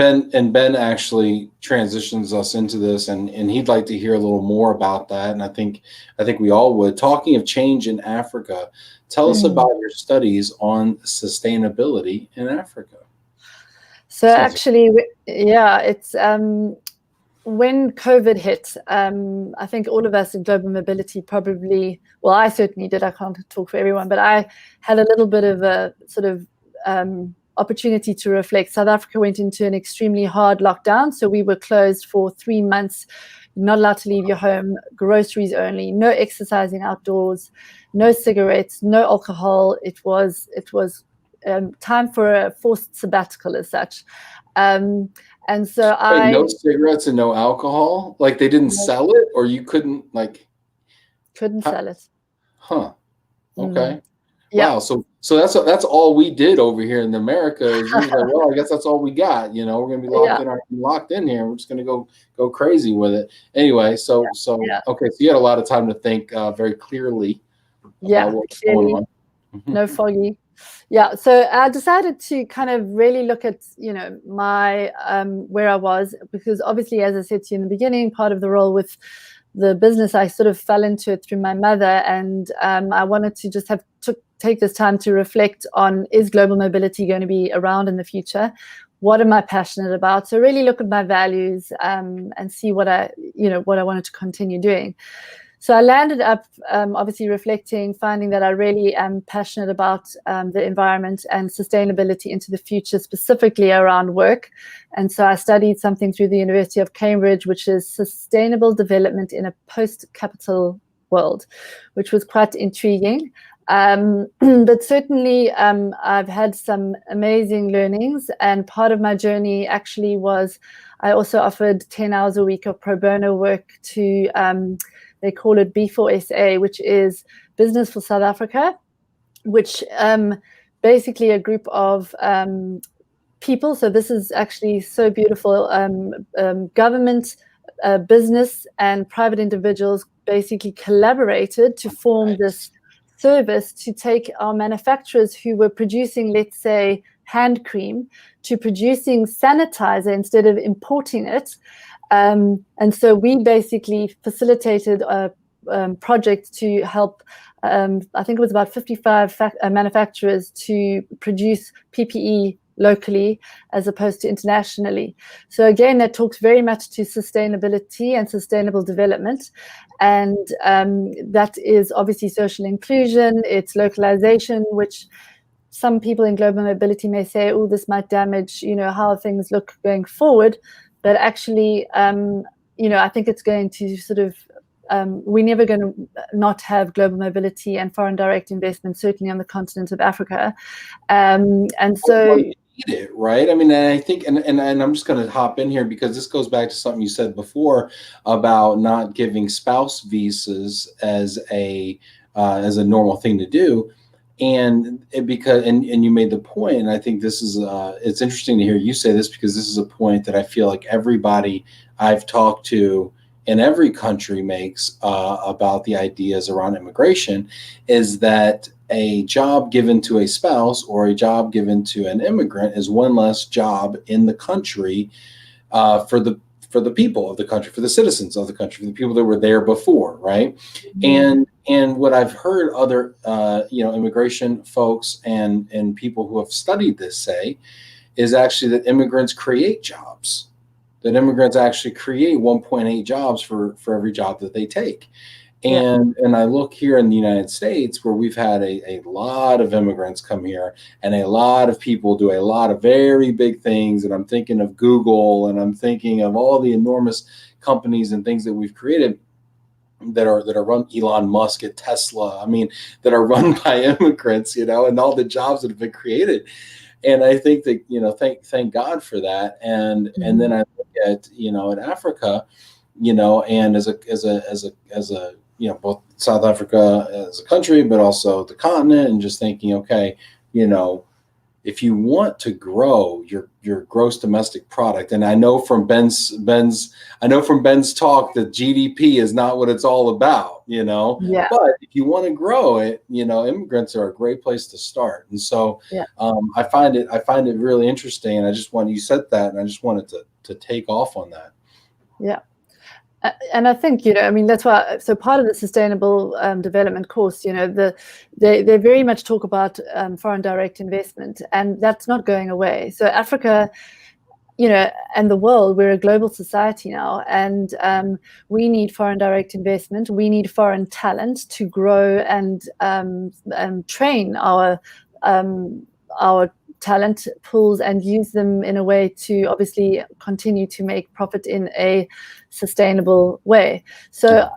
Ben actually transitions us into this, and he'd like to hear a little more about that. And I think we all would. Talking of change in Africa, tell us about your studies on sustainability in Africa. So Sounds actually, yeah, it's when COVID hit, I think all of us in global mobility probably, well, I certainly did. I can't talk for everyone, but I had a little bit of a sort of opportunity to reflect. South Africa went into an extremely hard lockdown. So we were closed for 3 months, not allowed to leave your home, groceries only, no exercising outdoors, no cigarettes, no alcohol. It was time for a forced sabbatical as such. And so Wait, no cigarettes and no alcohol? Like they didn't sell it, or you couldn't couldn't sell it. Huh. Okay. Yeah. Wow. So that's all we did over here in America is we were like, well, I guess that's all we got. You know, we're gonna be locked in here. We're just gonna go crazy with it. Anyway, so okay, so you had a lot of time to think very clearly about what's going on. No foggy. Yeah, so I decided to kind of really look at, my where I was, because obviously, as I said to you in the beginning, part of the role with the business, I sort of fell into it through my mother, and I wanted to just take this time to reflect on, is global mobility going to be around in the future? What am I passionate about? So really look at my values and see what I wanted to continue doing. So I landed up obviously reflecting, finding that I really am passionate about the environment and sustainability into the future, specifically around work. And so I studied something through the University of Cambridge, which is sustainable development in a post-capital world, which was quite intriguing. But certainly I've had some amazing learnings, and part of my journey actually was I also offered 10 hours a week of pro bono work to they call it B4SA, which is Business for South Africa, which basically a group of people. So this is actually so beautiful. Government, business, and private individuals basically collaborated to form this service to take our manufacturers who were producing, let's say, hand cream to producing sanitizer instead of importing it. And so we basically facilitated a project to help, I think it was about 55 manufacturers to produce PPE locally as opposed to internationally. So again, that talks very much to sustainability and sustainable development. And that is obviously social inclusion, it's localization, which some people in global mobility may say, oh, this might damage, how things look going forward. But actually, I think it's going to sort of, we're never going to not have global mobility and foreign direct investment, certainly on the continent of Africa. And so... need it, right? I mean, and I think, and I'm just going to hop in here because this goes back to something you said before about not giving spouse visas as a normal thing to do. And you made the point, and I think this is it's interesting to hear you say this, because this is a point that I feel like everybody I've talked to in every country makes about the ideas around immigration, is that a job given to a spouse or a job given to an immigrant is one less job in the country for the people of the country, for the citizens of the country, for the people that were there before, right? Mm-hmm. And what I've heard other immigration folks and people who have studied this say is actually that immigrants create jobs, that immigrants actually create 1.8 jobs for every job that they take. And I look here in the United States, where we've had a lot of immigrants come here, and a lot of people do a lot of very big things. And I'm thinking of Google, and I'm thinking of all the enormous companies and things that we've created that are run, Elon Musk at Tesla, I mean, that are run by immigrants, and all the jobs that have been created. And I think that, thank God for that. And then I look at, at Africa, and as a both South Africa as a country, but also the continent, and just thinking, okay, if you want to grow your gross domestic product, and I know from Ben's talk that GDP is not what it's all about, Yeah. but if you want to grow it, immigrants are a great place to start. And so Yeah. I find it really interesting. And you said that, and I just wanted to take off on that. Yeah. And I think, I mean, that's why, so part of the sustainable development course, they very much talk about foreign direct investment, and that's not going away. So Africa, and the world, we're a global society now, and we need foreign direct investment. We need foreign talent to grow and train our talent pools and use them in a way to obviously continue to make profit in a sustainable way. So,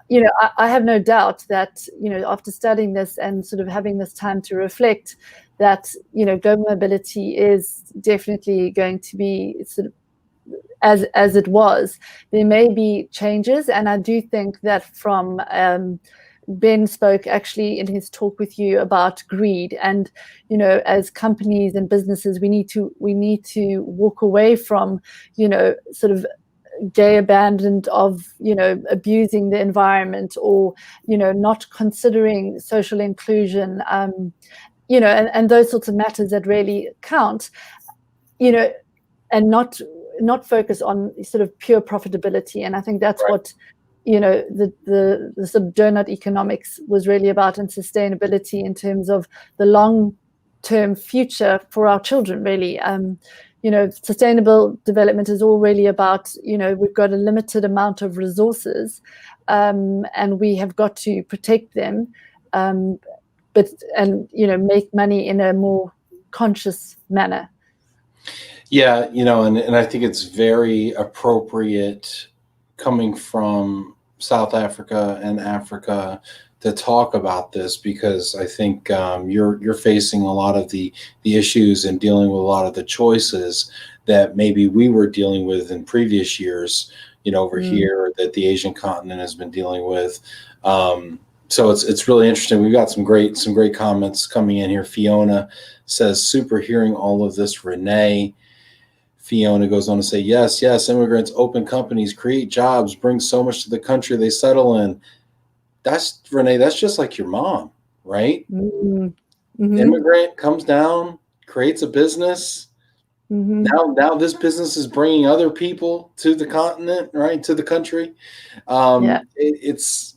I have no doubt that, after studying this and sort of having this time to reflect, that, global mobility is definitely going to be sort of as it was. There may be changes, and I do think that from Ben spoke actually in his talk with you about greed, and as companies and businesses, we need to walk away from sort of gay abandonment of abusing the environment, or not considering social inclusion, and those sorts of matters that really count, and not focus on sort of pure profitability. And I think that's right. what the sort of donut economics was really about, and sustainability in terms of the long-term future for our children, really. Sustainable development is all really about, we've got a limited amount of resources, and we have got to protect them, but make money in a more conscious manner. Yeah, and I think it's very appropriate coming from South Africa and Africa to talk about this, because I think you're facing a lot of the issues and dealing with a lot of the choices that maybe we were dealing with in previous years, over here, that the Asian continent has been dealing with. So it's really interesting. We've got some great comments coming in here. Fiona says, super hearing all of this, René. Fiona goes on to say, yes, immigrants open companies, create jobs, bring so much to the country they settle in. That's, René, that's just like your mom, right? Mm-hmm. Immigrant comes down, creates a business. Mm-hmm. Now this business is bringing other people to the continent, right, to the country. It's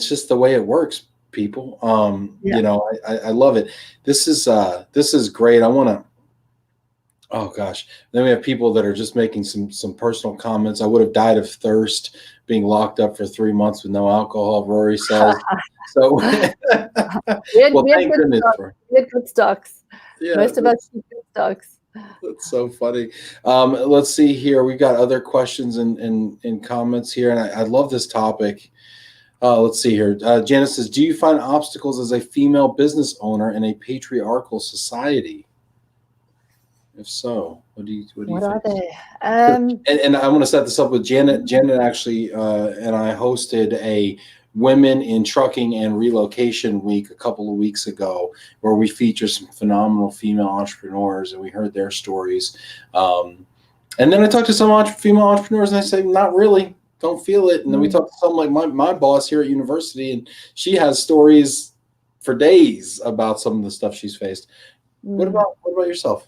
just the way it works, people. I love it. This is great. I want to. Oh gosh. Then we have people that are just making some personal comments. I would have died of thirst being locked up for 3 months with no alcohol, Rory says. So we had good stocks. Yeah, most of us keep good stocks. That's so funny. Let's see here. We've got other questions and comments here, and I love this topic. Let's see here. Janice says, do you find obstacles as a female business owner in a patriarchal society? If so, what do you think? Are they? And I want to set this up with Janet. Janet actually and I hosted a Women in Trucking and Relocation Week a couple of weeks ago, where we feature some phenomenal female entrepreneurs, and we heard their stories. And then I talked to some female entrepreneurs, and I say, not really, don't feel it. And then we talked to some like my boss here at university, and she has stories for days about some of the stuff she's faced. What about yourself?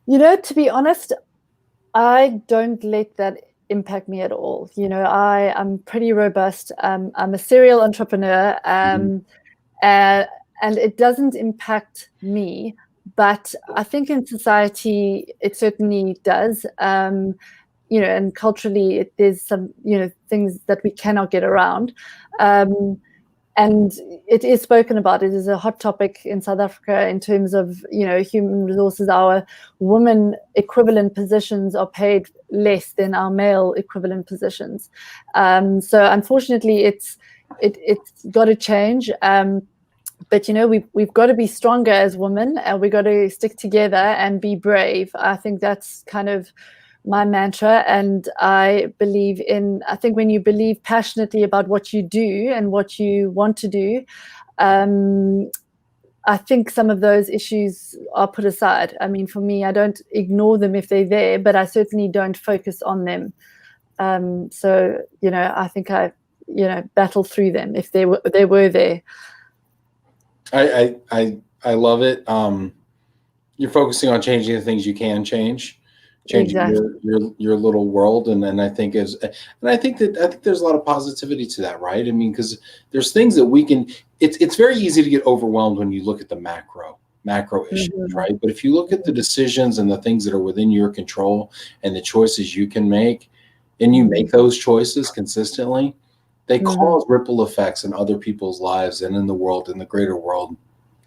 To be honest, I don't let that impact me at all. I'm pretty robust. I'm a serial entrepreneur, and it doesn't impact me. But I think in society, it certainly does. And culturally, there's some, things that we cannot get around. And it is spoken about. It is a hot topic in South Africa in terms of, human resources. Our women equivalent positions are paid less than our male equivalent positions. So unfortunately, it's got to change. But we've got to be stronger as women, and we've got to stick together and be brave. I think that's kind of my mantra, and I think when you believe passionately about what you do and what you want to do, I think some of those issues are put aside. I mean, for me, I don't ignore them if they're there, but I certainly don't focus on them. So, I think I battle through them if they were there. I love it. You're focusing on changing the things you can change, changing Exactly. your little world, and I think I think there's a lot of positivity to that, right? I mean, because there's things that we can. It's very easy to get overwhelmed when you look at the macro issues, right? But if you look at the decisions and the things that are within your control and the choices you can make, and you make those choices consistently, they cause ripple effects in other people's lives and in the world, in the greater world.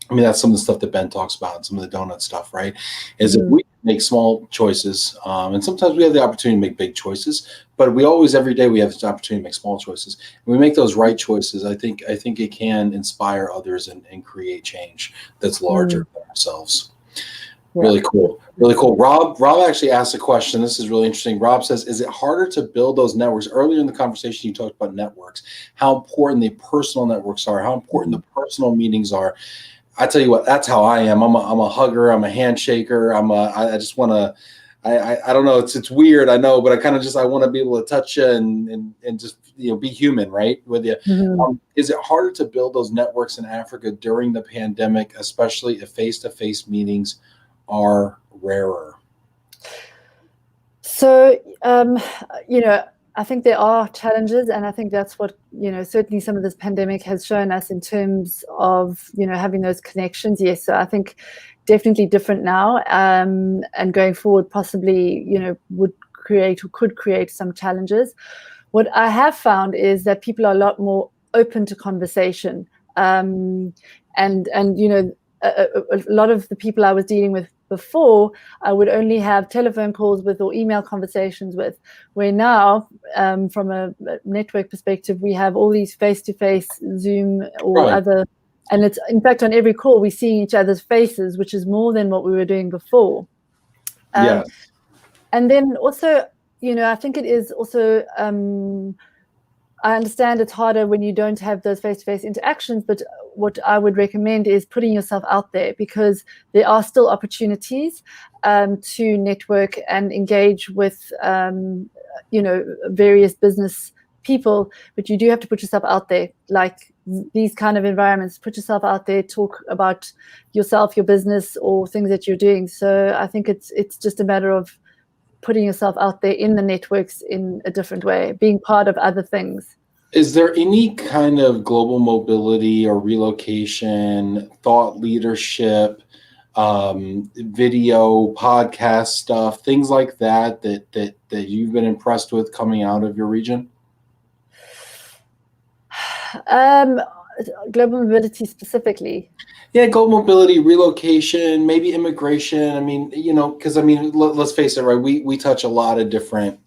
I mean, that's some of the stuff that Ben talks about and some of the donut stuff, right? Is if we make small choices, and sometimes we have the opportunity to make big choices, but every day we have this opportunity to make small choices. When we make those right choices, I think it can inspire others and create change that's larger than ourselves. Yeah. Really cool. Really cool. Rob actually asked a question. This is really interesting. Rob says, is it harder to build those networks? Earlier in the conversation, you talked about networks, how important the personal networks are, how important the personal meetings are. I tell you what, that's how I am. I'm a hugger. I'm a handshaker. I just want to, I don't know. It's weird. I know, but I want to be able to touch you and just, be human, right, with you. Is it harder to build those networks in Africa during the pandemic, especially if face-to-face meetings are rarer? So, I think there are challenges, and I think that's what, certainly some of this pandemic has shown us in terms of, having those connections. Yes, so I think definitely different now, and going forward possibly, would create or could create some challenges. What I have found is that people are a lot more open to conversation, and a lot of the people I was dealing with before, I would only have telephone calls with or email conversations with, where now, from a network perspective, we have all these face-to-face Zoom or other, and it's, in fact, on every call, we're seeing each other's faces, which is more than what we were doing before. Yes. And then also, I think it is also, I understand it's harder when you don't have those face-to-face interactions, but what I would recommend is putting yourself out there, because there are still opportunities to network and engage with, various business people, but you do have to put yourself out there. Like these kind of environments, put yourself out there, talk about yourself, your business, or things that you're doing. So I think it's just a matter of putting yourself out there in the networks in a different way, being part of other things. Is there any kind of global mobility or relocation, thought leadership, video, podcast stuff, things like that you've been impressed with coming out of your region? Global mobility specifically. Yeah, global mobility, relocation, maybe immigration. I mean, because let's face it, right? We touch a lot of different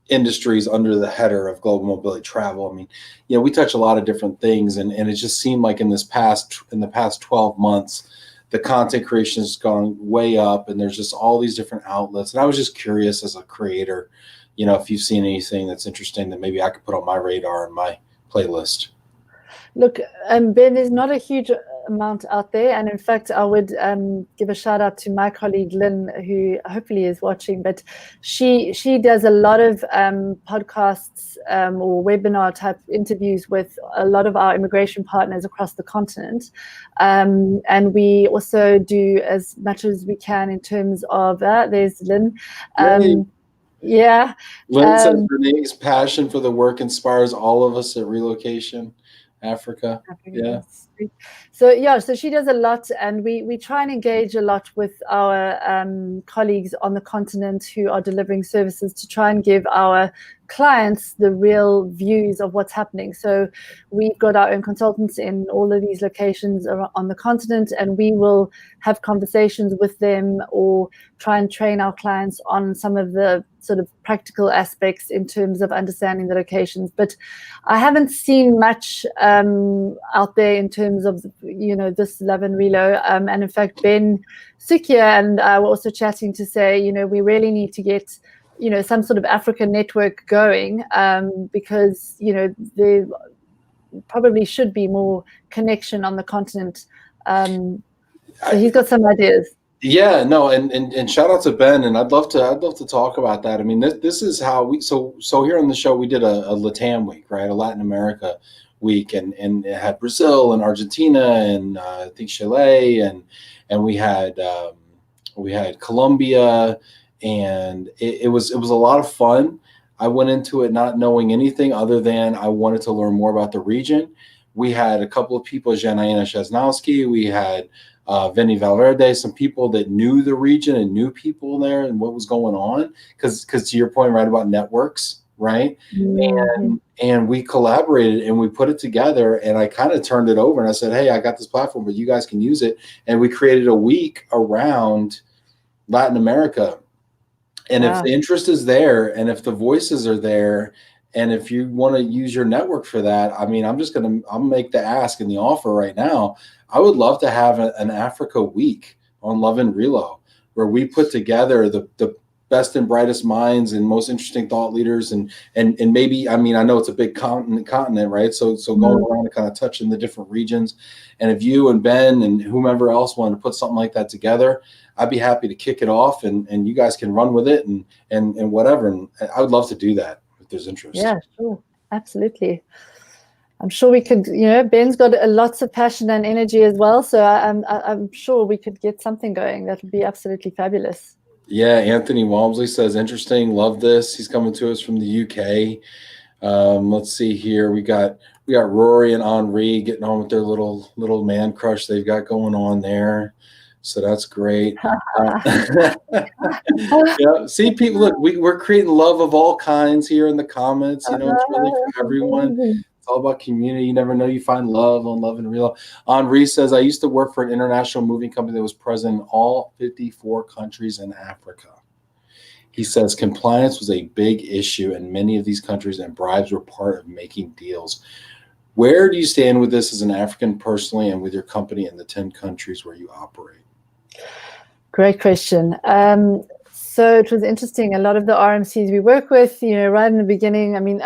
industries under the header of global mobility travel. I mean, we touch a lot of different things, and it just seemed like in the past 12 months, the content creation has gone way up, and there's just all these different outlets. And I was just curious as a creator, if you've seen anything that's interesting that maybe I could put on my radar and my playlist. Look, Ben, there's not a huge amount out there. And in fact, I would give a shout out to my colleague, Lynn, who hopefully is watching, but she does a lot of podcasts or webinar type interviews with a lot of our immigration partners across the continent. And we also do as much as we can in terms of, there's Lynn. Yeah. Lynn says René's passion for the work inspires all of us at Relocation Africa. Yeah. So she does a lot, and we try and engage a lot with our colleagues on the continent who are delivering services to try and give our clients the real views of what's happening. So we've got our own consultants in all of these locations on the continent, and we will have conversations with them or try and train our clients on some of the sort of practical aspects in terms of understanding the locations. But I haven't seen much out there in terms of, this Love and Relo. And in fact, Ben Sukia and I were also chatting to say, we really need to get, some sort of African network going, because, there probably should be more connection on the continent. So he's got some ideas. Yeah, no, and shout out to Ben, and I'd love to talk about that. I mean, this is how we so here on the show we did a LATAM week, right? A Latin America week, and it had Brazil and Argentina and I think Chile, and we had Colombia, and it was a lot of fun. I went into it not knowing anything other than I wanted to learn more about the region. We had a couple of people, Janaina Chesnowski, we had Vinny Valverde, some people that knew the region and knew people there and what was going on. Because to your point, right, about networks, right? Mm-hmm. And we collaborated and we put it together, and I kind of turned it over and I said, hey, I got this platform, but you guys can use it. And we created a week around Latin America. And if the interest is there, and if the voices are there, and if you want to use your network for that, I mean, I'll make the ask and the offer right now. I would love to have an Africa week on Love and Relo, where we put together the best and brightest minds and most interesting thought leaders, and maybe, I mean, I know it's a big continent, right? So going around and kind of touching the different regions. And if you and Ben and whomever else wanted to put something like that together, I'd be happy to kick it off, and you guys can run with it and whatever. And I would love to do that if there's interest. Yeah, sure. Absolutely. I'm sure we could, Ben's got lots of passion and energy as well. So I'm sure we could get something going. That would be absolutely fabulous. Yeah, Anthony Walmsley says, interesting, love this. He's coming to us from the UK. Let's see here. We got Rory and Henri getting on with their little man crush they've got going on there. So that's great. Yeah, see, people, look, we're creating love of all kinds here in the comments. It's really for everyone. It's all about community. You never know, you find love on Love and Relo. Henri says, I used to work for an international moving company that was present in all 54 countries in Africa. He says compliance was a big issue in many of these countries, and bribes were part of making deals. Where do you stand with this as an African personally, and with your company in the 10 countries where you operate? Great question. So it was interesting. A lot of the RMCs we work with, right in the beginning, I mean,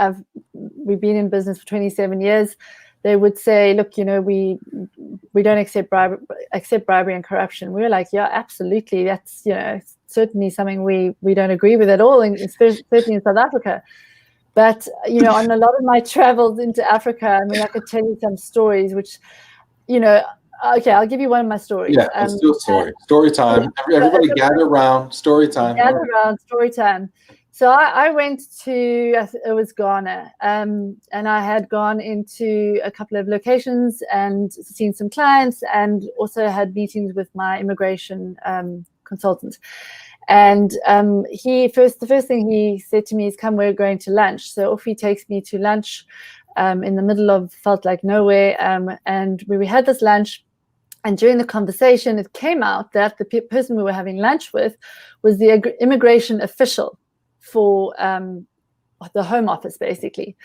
we've been in business for 27 years. They would say, look, we don't accept bribery and corruption. We were like, yeah, absolutely. That's, certainly something we don't agree with at all, and certainly in South Africa. But, on a lot of my travels into Africa, I mean, I could tell you some stories, which, okay, I'll give you one of my stories. Yeah, let's do a story. Story time. Everybody gather around. Story time. Gather around. Story time. So I went to, it was Ghana, and I had gone into a couple of locations and seen some clients, and also had meetings with my immigration consultant. And the first thing he said to me is, come, we're going to lunch. So off he takes me to lunch in the middle of, felt like nowhere. And we had this lunch. And during the conversation, it came out that the person we were having lunch with was the immigration official for the Home Office, basically.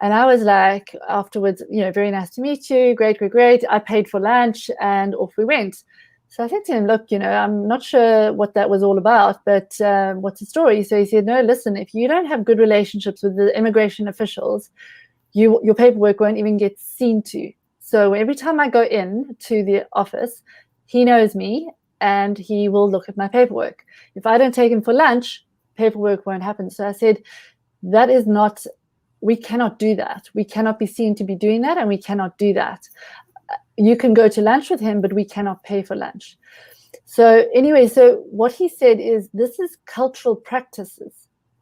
And I was like, afterwards, very nice to meet you. Great, great, great. I paid for lunch, and off we went. So I said to him, look, I'm not sure what that was all about, but what's the story? So he said, no, listen, if you don't have good relationships with the immigration officials, your paperwork won't even get seen to. So every time I go in to the office, he knows me and he will look at my paperwork. If I don't take him for lunch, paperwork won't happen. So I said, we cannot do that. We cannot be seen to be doing that, and we cannot do that. You can go to lunch with him, but we cannot pay for lunch. So anyway, so what he said is, this is cultural practices.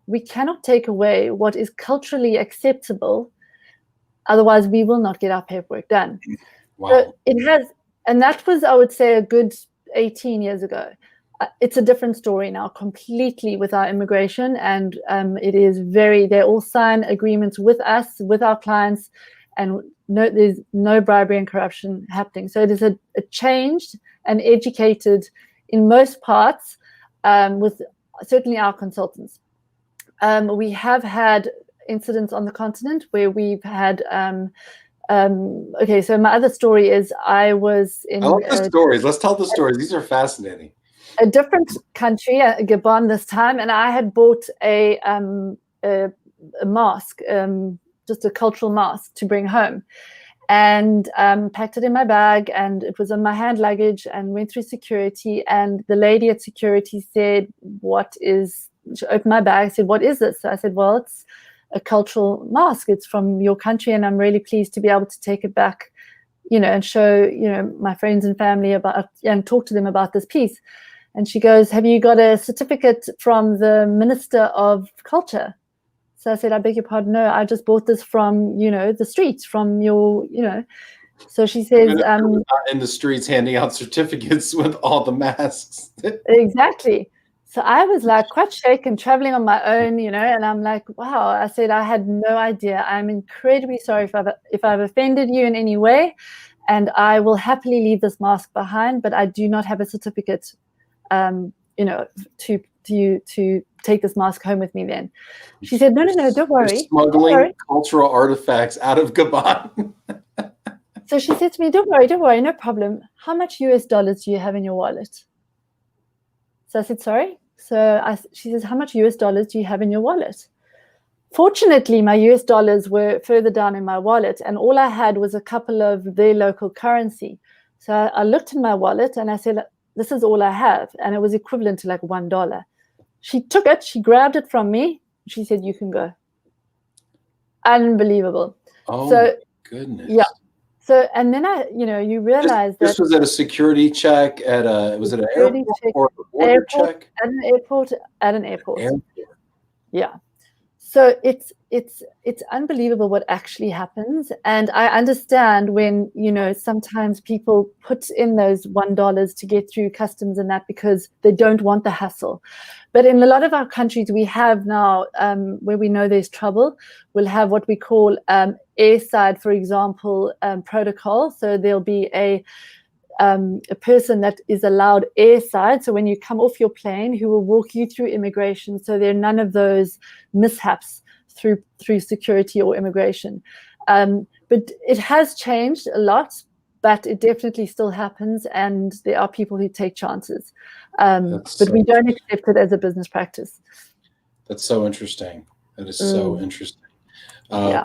We cannot take away what is culturally acceptable. Otherwise, we will not get our paperwork done. Wow. So it has, and that was, I would say, a good 18 years ago. It's a different story now, completely, with our immigration, and it is they all sign agreements with us, with our clients, and there's no bribery and corruption happening. So it is a changed and educated, in most parts, with certainly our consultants. We have had incidents on the continent where we've had okay, so my other story is, I was in, I love the stories. Let's tell the stories. These are fascinating. A different country, Gabon this time, and I had bought a mask, just a cultural mask, to bring home. and packed it in my bag, and it was on my hand luggage, and went through security. And the lady at security said, she opened my bag, said, "What is this?" So I said, "Well, it's a cultural mask. It's from your country, and I'm really pleased to be able to take it back, and show, my friends and family about, and talk to them about this piece." And she goes, "Have you got a certificate from the Minister of Culture?" So I said, "I beg your pardon, no, I just bought this from, the streets, from your, So she says, not in the streets handing out certificates with all the masks. Exactly. So I was like quite shaken, traveling on my own, and I'm like, wow. I said, "I had no idea. I'm incredibly sorry if I've offended you in any way, and I will happily leave this mask behind, but I do not have a certificate, to take this mask home with me then." She said, no, don't worry. You're smuggling cultural artifacts out of Gabon. So she said to me, don't worry, no problem. How much US dollars do you have in your wallet? So I said, sorry? She says, how much US dollars do you have in your wallet? Fortunately, my US dollars were further down in my wallet, and all I had was a couple of their local currency. So I looked in my wallet and I said, this is all I have. And it was equivalent to like $1. She took it, she grabbed it from me. She said, you can go. Unbelievable. Oh, so, goodness. Yeah. So, and then you realize that this was at a security check was it an airport or a border check? At an airport. Yeah. So it's unbelievable what actually happens. And I understand when, sometimes people put in those $1 to get through customs and that because they don't want the hassle. But in a lot of our countries, we have now, where we know there's trouble, we'll have what we call airside, for example, protocol. So there'll be a person that is allowed airside, so when you come off your plane, who will walk you through immigration, so there are none of those mishaps through security or immigration. But it has changed a lot, but it definitely still happens, and there are people who take chances. But we don't accept it as a business practice. That's so interesting. That is so interesting.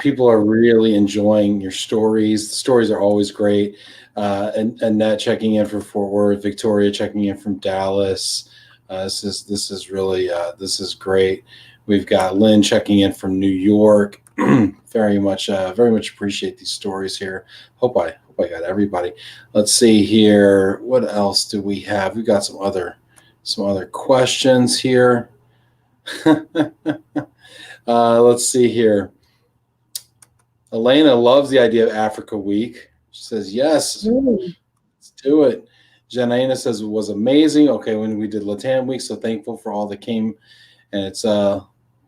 People are really enjoying your stories. The stories are always great. And Annette checking in from Fort Worth, Victoria checking in from Dallas. This is really this is great. We've got Lynn checking in from New York. very much appreciate these stories here. Hope I got everybody. Let's see here. What else do we have? We got some other questions here. Let's see here. Elena loves the idea of Africa Week. She says, yes, let's do it. Janaina says it was amazing. Okay, when we did Latam Week, so thankful for all that came. And it's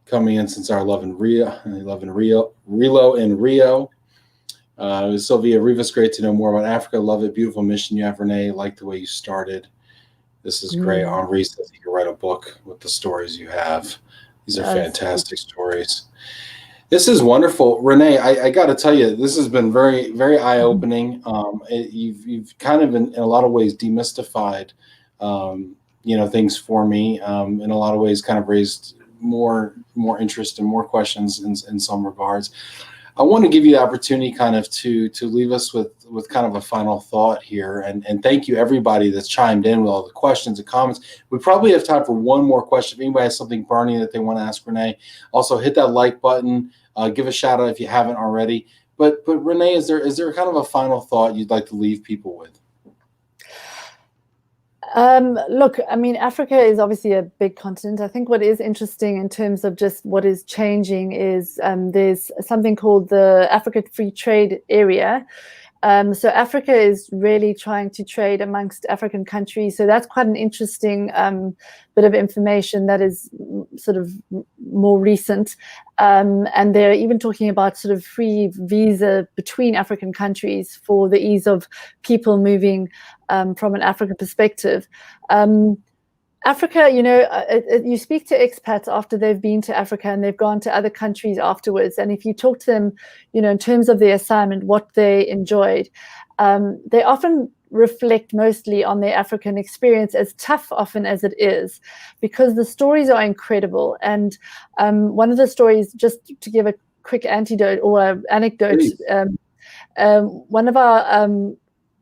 coming in since our Love and Relo in Rio. Sylvia Rivas, great to know more about Africa. Love it. Beautiful mission you have, René. Like the way you started. This is great. Henri says you can write a book with the stories you have. These are fantastic stories. This is wonderful, René. I got to tell you, this has been very, very eye-opening. You've kind of, in a lot of ways, demystified, things for me. In a lot of ways, kind of raised more interest and more questions in some regards. I want to give you the opportunity, kind of, to leave us with kind of a final thought here, and thank you everybody that's chimed in with all the questions and comments. We probably have time for one more question. If anybody has something burning that they want to ask René, also hit that like button. Give a shout out if you haven't already. But René, is there kind of a final thought you'd like to leave people with? Look, I mean, Africa is obviously a big continent. I think what is interesting in terms of just what is changing is there's something called the Africa Free Trade Area. So Africa is really trying to trade amongst African countries. So that's quite an interesting bit of information that is sort of more recent. And they're even talking about sort of free visa between African countries for the ease of people moving from an African perspective. Africa, you speak to expats after they've been to Africa and they've gone to other countries afterwards. And if you talk to them, in terms of their assignment, what they enjoyed, they often reflect mostly on their African experience, as tough often as it is, because the stories are incredible. And one of the stories, just to give a quick anecdote, one of our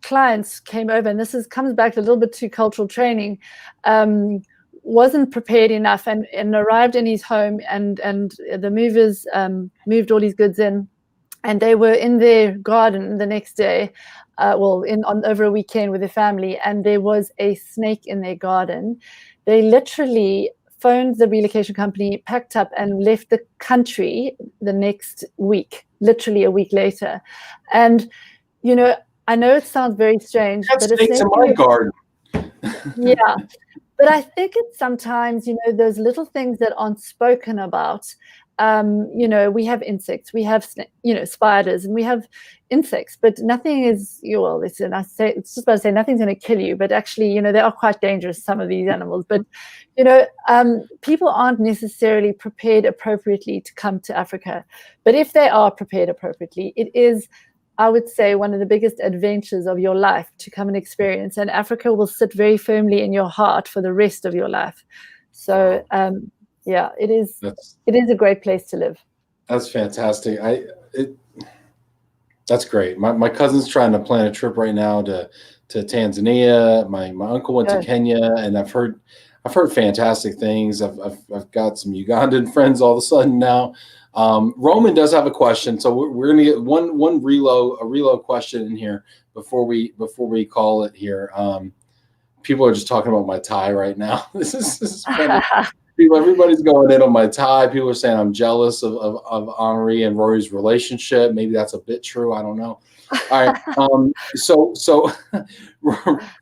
clients came over, and this comes back a little bit to cultural training, wasn't prepared enough and arrived in his home, and the movers moved all his goods in, and they were in their garden the next day, over a weekend with their family, and there was a snake in their garden. They literally phoned the relocation company, packed up, and left the country the next week, literally a week later. And, you know, I know it sounds very strange, but snakes in my garden. Yeah. But I think it's sometimes, you know, those little things that aren't spoken about. You know, we have insects, we have, you know, spiders, and we have insects, but nothing is, well, listen, it's just about to say nothing's going to kill you, but actually, you know, they are quite dangerous, some of these animals. But, you know, people aren't necessarily prepared appropriately to come to Africa. But if they are prepared appropriately, it is, I would say, one of the biggest adventures of your life to come and experience, and Africa will sit very firmly in your heart for the rest of your life. So, yeah, it is a great place to live. That's fantastic. That's great. My cousin's trying to plan a trip right now to Tanzania. My uncle went to Kenya, and I've heard fantastic things. I've got some Ugandan friends all of a sudden now. Roman does have a question, so we're gonna get one relo question in here before we call it here. People are just talking about my tie right now. This is funny. Everybody's going in on my tie. People are saying I'm jealous of Henri and Rory's relationship. Maybe that's a bit true. I don't know. All right. So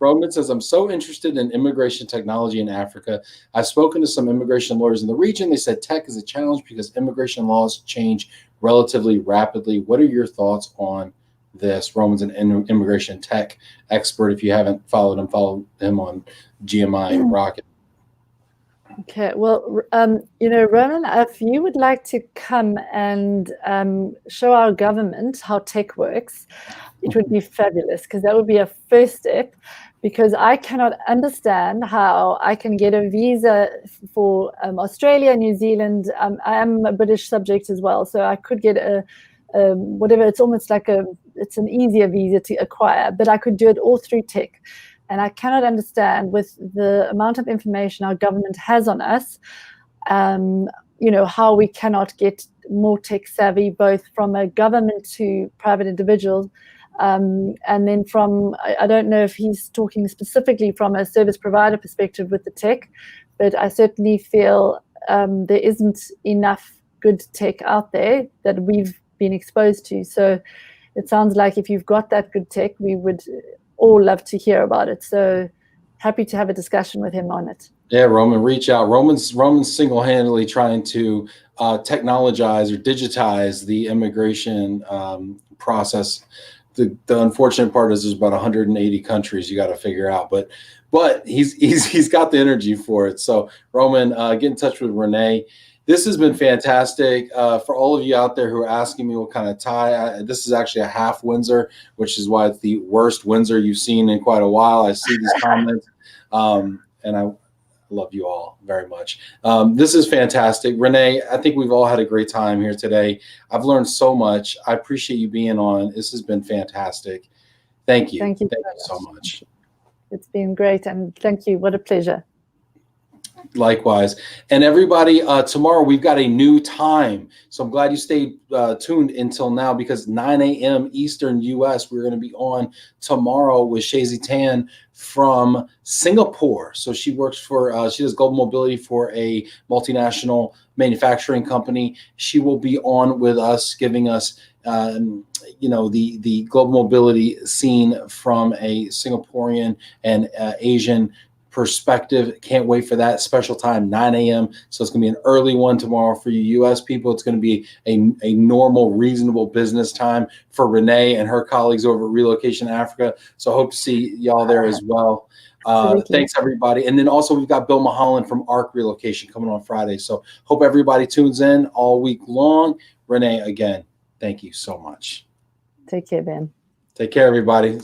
Roman says, I'm so interested in immigration technology in Africa. I've spoken to some immigration lawyers in the region. They said tech is a challenge because immigration laws change relatively rapidly. What are your thoughts on this? Roman's an immigration tech expert. If you haven't followed him, follow him on GMI Rocket. Okay, well, you know, Ronan, if you would like to come and show our government how tech works, it would be fabulous, because that would be a first step, because I cannot understand how I can get a visa for Australia, New Zealand. I am a British subject as well, so I could get a whatever. It's almost like it's an easier visa to acquire, but I could do it all through tech. And I cannot understand, with the amount of information our government has on us, you know, how we cannot get more tech savvy, both from a government to private individuals. And then from, I don't know if he's talking specifically from a service provider perspective with the tech, but I certainly feel there isn't enough good tech out there that we've been exposed to. So it sounds like if you've got that good tech, we would all love to hear about it. So happy to have a discussion with him on it. Yeah, Roman, reach out. Roman's single-handedly trying to technologize or digitize the immigration process. The unfortunate part is there's about 180 countries you got to figure out, but he's got the energy for it. So Roman, get in touch with René. This has been fantastic. For all of you out there who are asking me what kind of tie, this is actually a half Windsor, which is why it's the worst Windsor you've seen in quite a while. I see these comments, and I love you all very much. This is fantastic. René, I think we've all had a great time here today. I've learned so much. I appreciate you being on. This has been fantastic. Thank you. Thank you so much. It's been great, and thank you. What a pleasure. Likewise. And everybody, tomorrow we've got a new time. So I'm glad you stayed tuned until now, because 9 a.m. Eastern US, we're going to be on tomorrow with Shazy Tan from Singapore. So she works for, she does global mobility for a multinational manufacturing company. She will be on with us, giving us, you know, the global mobility scene from a Singaporean and Asian perspective. Can't wait for that. Special time, 9 a.m. So it's going to be an early one tomorrow for you U.S. people. It's going to be a normal, reasonable business time for René and her colleagues over at Relocation Africa. So hope to see y'all there as well. Thanks, everybody. And then also we've got Bill Mulholland from ARC Relocation coming on Friday. So hope everybody tunes in all week long. René, again, thank you so much. Take care, Ben. Take care, everybody. See you.